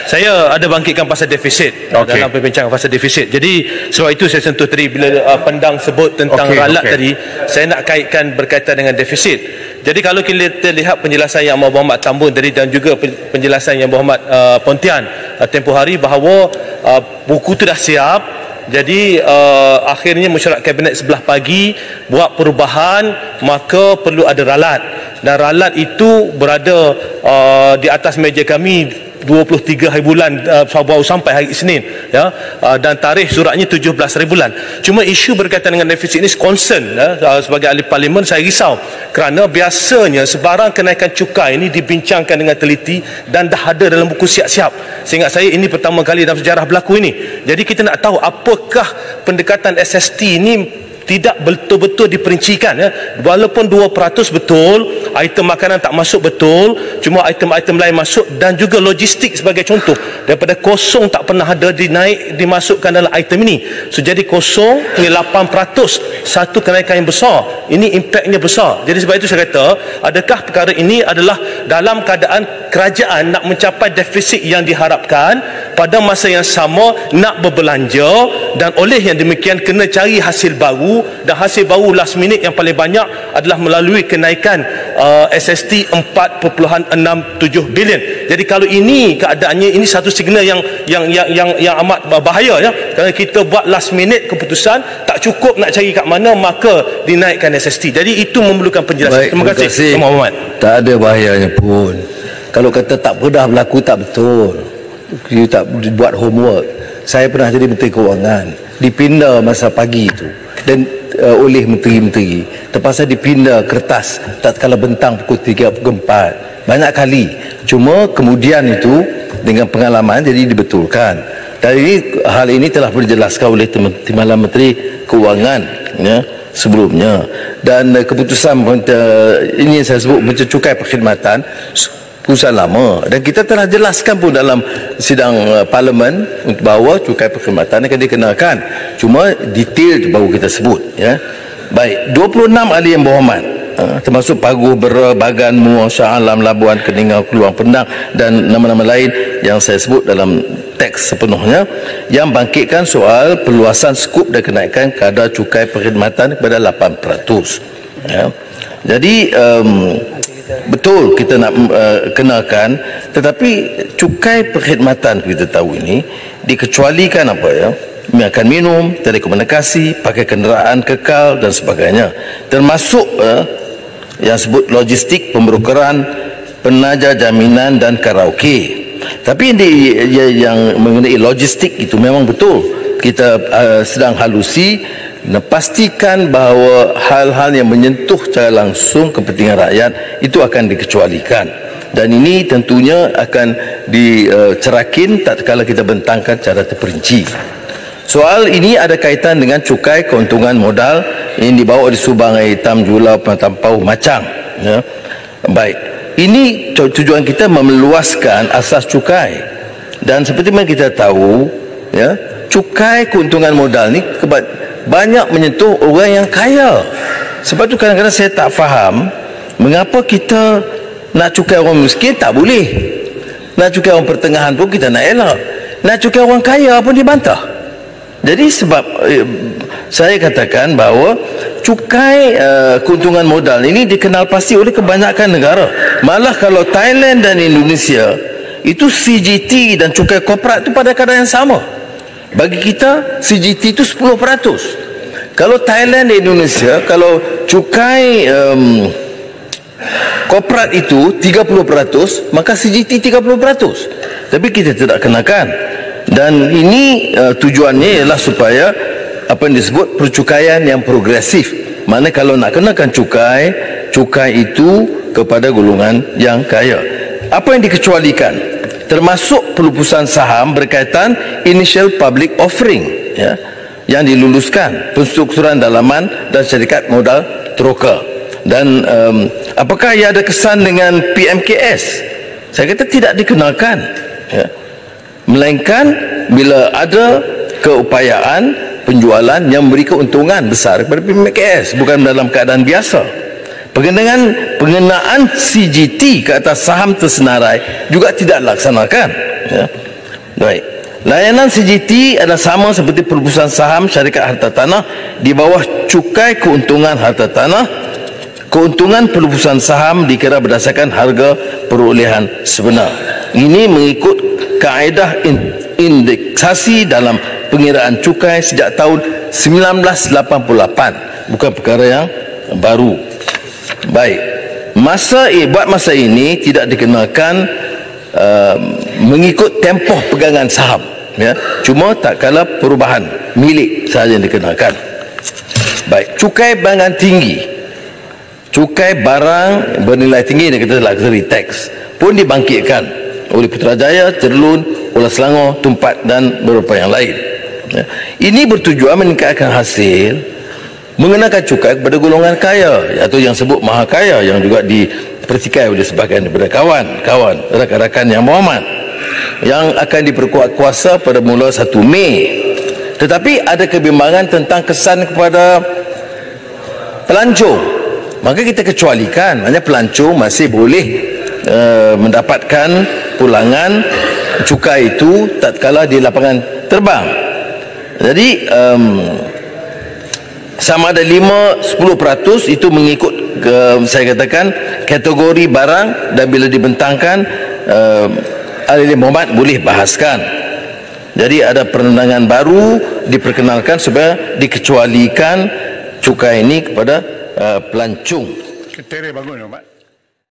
Saya ada bangkitkan pasal defisit dalam perbincangan pasal defisit. Jadi sebab itu saya sentuh tadi bila Pendang sebut tentang ralat tadi, saya nak kaitkan berkaitan dengan defisit. Jadi kalau kita lihat penjelasan yang Muhammad Tambun tadi dan juga penjelasan yang Muhammad Pontian tempoh hari bahawa buku itu dah siap. Jadi akhirnya mesyuarat kabinet sebelah pagi buat perubahan, maka perlu ada ralat. Dan ralat itu berada di atas meja kami 23 hari bulan baru sampai hari Isnin ya, dan tarikh suratnya 17 hari bulan. Cuma isu berkaitan dengan defisit ini concern sebagai ahli parlimen saya risau kerana biasanya sebarang kenaikan cukai ini dibincangkan dengan teliti dan dah ada dalam buku siap-siap. Seingat saya ini pertama kali dalam sejarah berlaku ini. Jadi kita nak tahu apakah pendekatan SST ini tidak betul-betul diperincikan ya. Walaupun 2% betul, item makanan tak masuk betul, cuma item-item lain masuk, dan juga logistik sebagai contoh daripada kosong tak pernah ada dimasukkan dalam item ini. So jadi kosong hingga 8%, satu kenaikan yang besar. Ini impaknya besar. Jadi sebab itu saya kata, adakah perkara ini adalah dalam keadaan kerajaan nak mencapai defisit yang diharapkan, pada masa yang sama nak berbelanja, dan oleh yang demikian kena cari hasil baru, dan hasil baru last minute yang paling banyak adalah melalui kenaikan SST 4.67 bilion. Jadi kalau ini keadaannya, ini satu signal yang amat bahaya ya. Kerana kita buat last minute keputusan, tak cukup nak cari kat mana, maka dinaikkan SST. Jadi itu memerlukan penjelasan. Baik, terima kasih. Muhammad. Tak ada bahayanya pun. Kalau kata tak pernah berlaku, tak betul. You tak buat homework. Saya pernah jadi Menteri Kewangan, dipinda masa pagi itu, dan oleh menteri-menteri terpaksa dipinda kertas tak kala bentang pukul 3, pukul 4 banyak kali. Cuma kemudian itu dengan pengalaman jadi dibetulkan. Dan hal ini telah dijelaskan oleh Timbalan Menteri Kewangan ya, sebelumnya. Dan keputusan ini saya sebut macam cukai perkhidmatan, keputusan lama, dan kita telah jelaskan pun dalam sidang parlimen bahawa cukai perkhidmatan akan dikenakan. Cuma detail baru kita sebut ya. Baik, 26 ahli yang berhormat, termasuk Paguh, Bera, Bagan, Muar, Shah Alam, Labuan, Keningau, Keluang, Pendang, dan nama-nama lain yang saya sebut dalam teks sepenuhnya, yang bangkitkan soal perluasan skup dan kenaikan kadar cukai perkhidmatan kepada 8%. Ya. Jadi betul kita nak kenakan, tetapi cukai perkhidmatan kita tahu ini dikecualikan apa ya, makan minum, telekomunikasi, pakai kenderaan kekal dan sebagainya, termasuk yang sebut logistik, pembrokeran, penaja jaminan dan karaoke. Tapi yang mengenai logistik itu memang betul kita sedang halusi. Pastikan bahawa hal-hal yang menyentuh secara langsung kepentingan rakyat itu akan dikecualikan, dan ini tentunya akan dicerakin tatkala kita bentangkan cara terperinci. Soal ini ada kaitan dengan cukai keuntungan modal yang dibawa oleh Subangai Hitam, Julau, Tampau, Macang ya. Baik, ini tujuan kita memeluaskan asas cukai, dan seperti mana kita tahu ya, cukai keuntungan modal ni banyak menyentuh orang yang kaya. Sebab tu kadang-kadang saya tak faham mengapa kita nak cukai orang miskin tak boleh, nak cukai orang pertengahan pun kita nak elak, nak cukai orang kaya pun dibantah. Jadi sebab saya katakan bahawa cukai keuntungan modal ini dikenal pasti oleh kebanyakan negara. Malah kalau Thailand dan Indonesia itu CGT dan cukai korporat itu pada kadar yang sama. Bagi kita CGT itu 10%. Kalau Thailand dan Indonesia, kalau cukai korporat itu 30%, maka CGT 30%. Tapi kita tidak kenakan. Dan ini tujuannya ialah supaya apa yang disebut percukaian yang progresif. Mana kalau nak kenakan cukai itu kepada golongan yang kaya. Apa yang dikecualikan? Termasuk pelupusan saham berkaitan initial public offering ya, yang diluluskan, penstrukturan dalaman dan syarikat modal teroka. Dan apakah ia ada kesan dengan PMKS? Saya kata tidak dikenakan ya. Melainkan bila ada keupayaan penjualan yang memberi keuntungan besar kepada PMKS, bukan dalam keadaan biasa. Pengenaan CGT ke atas saham tersenarai juga tidak dilaksanakan Ya. Baik. Layanan CGT adalah sama seperti perubusan saham syarikat harta tanah di bawah cukai keuntungan harta tanah. Keuntungan perubusan saham dikira berdasarkan harga perolehan sebenar. Ini mengikut kaedah indeksasi dalam pengiraan cukai sejak tahun 1988, bukan perkara yang baru. Baik. Buat masa ini tidak dikenakan mengikut tempoh pegangan saham, ya. Cuma tak kala perubahan milik sahaja yang dikenakan. Baik, cukai barangan tinggi, cukai barang bernilai tinggi yang kita luxury tax pun dibangkitkan oleh Putrajaya, Cerlun, Kuala Selangor, Tumpat dan beberapa yang lain, ya. Ini bertujuan meningkatkan hasil mengenakan cukai kepada golongan kaya atau yang sebut maha kaya, yang juga dipertikai oleh sebahagian daripada kawan-kawan rakan-rakan yang berhormat, yang akan diperkuat kuasa pada mula 1 Mei. Tetapi ada kebimbangan tentang kesan kepada pelancong, maka kita kecualikan hanya pelancong masih boleh mendapatkan pulangan cukai itu tatkala di lapangan terbang. Jadi sama ada 5-10% itu mengikut saya katakan kategori barang, dan bila dibentangkan Ahli Muhammad boleh bahaskan. Jadi ada perendangan baru diperkenalkan supaya dikecualikan cukai ini kepada pelancong. Kriteria bagus, Pak.